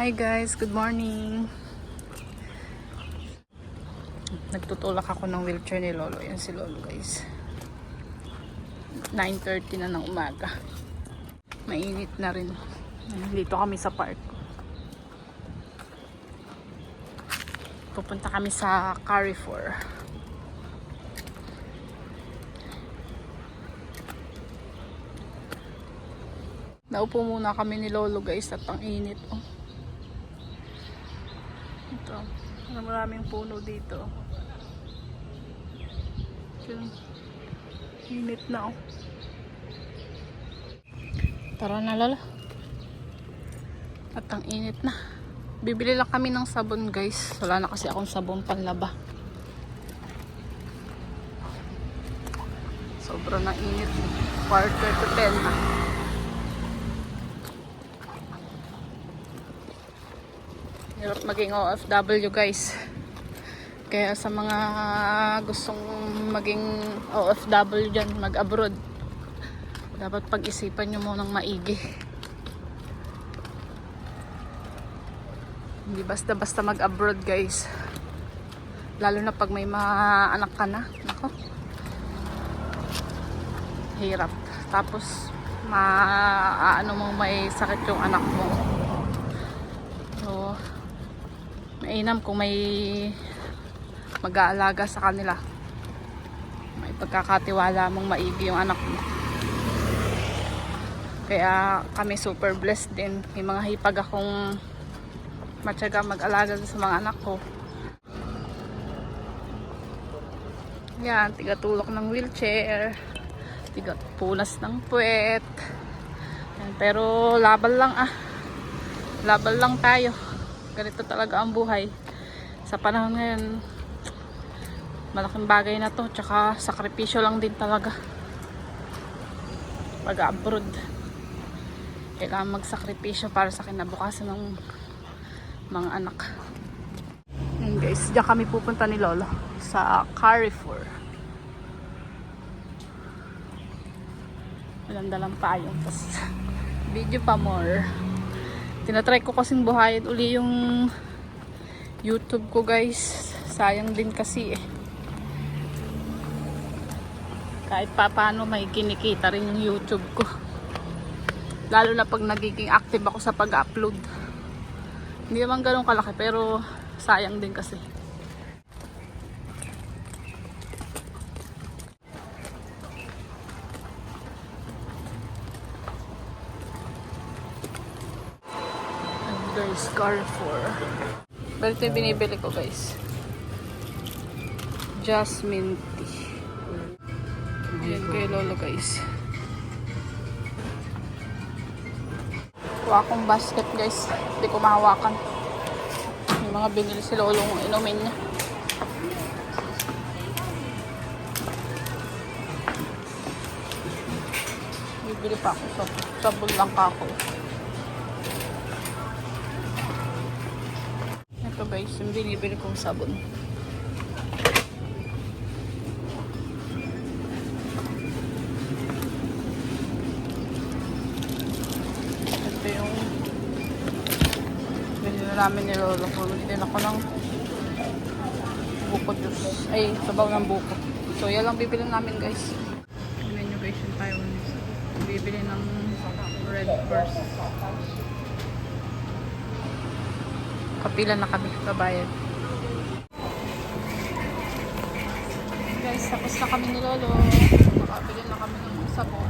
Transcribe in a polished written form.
Hi guys, good morning. Nagtutulak ako ng wheelchair ni Lolo. Yan si Lolo guys. 9:30 na ng umaga. Mainit na rin. Dito kami sa park. Pupunta kami sa Carrefour. Naupo muna kami ni Lolo guys at ang init. Oh. Ito. Maraming puno dito. Init na oh. Tara na Lolo. At ang init na. Bibili lang kami ng sabon guys. Wala na kasi akong sabon panlaba. Sobrang na init. Quarter to 10 na. Hirap maging OFW guys. Kaya sa mga gustong maging OFW dyan, mag-abroad, dapat pag-isipan nyo munang maigi. Hindi basta-basta mag-abroad guys. Lalo na pag may mga anak ka na. Nako. Hirap. Tapos, ano mo may sakit yung anak mo. So, mainam kung may mag-aalaga sa kanila. May pagkakatiwala mong maigi yung anak mo. Kaya kami super blessed din. May mga hipag akong matyaga mag-alaga sa mga anak ko. Yan, tigatulok ng wheelchair, tigapunas ng puwet. Yan, pero laban lang laban lang tayo. Ganito talaga ang buhay sa panahon ngayon. Malaking bagay na to, tsaka sakripisyo lang din talaga pag abroad. Kailangan magsakripisyo para sa kinabukasan ng mga anak. Yan guys, diyan kami pupunta ni Lolo sa Carrefour. Dalang payong, tapos video pa more. Tinatry ko kasing buhayin uli yung YouTube ko guys. Sayang din kasi kahit pa paano may kinikita rin yung YouTube ko. Lalo na pag nagiging active ako sa pag-upload. Hindi naman ganun kalaki pero sayang din kasi. Guys, Carrefour. Pero ito yung binibili ko guys. Jasmine tea. Ayan kay Lolo guys. Kuha akong basket guys. Hindi ko mahawakan. May mga binili si Lolo ng inumin niya. Bibili pa ako. Sabon lang ka ako. Ito guys, yung binibili kong sabon. Ito yung binili namin ni Lolo. Bumili din ako ng buko juice. Ay, sabaw ng buko. So, yan lang bibili namin guys. Tignan nyo guys yung Taiwanese. Bibili ng red first. Kapila na kami, babayad. Guys, tapos na kami ni Lolo. Nakabili na kami ng sabon.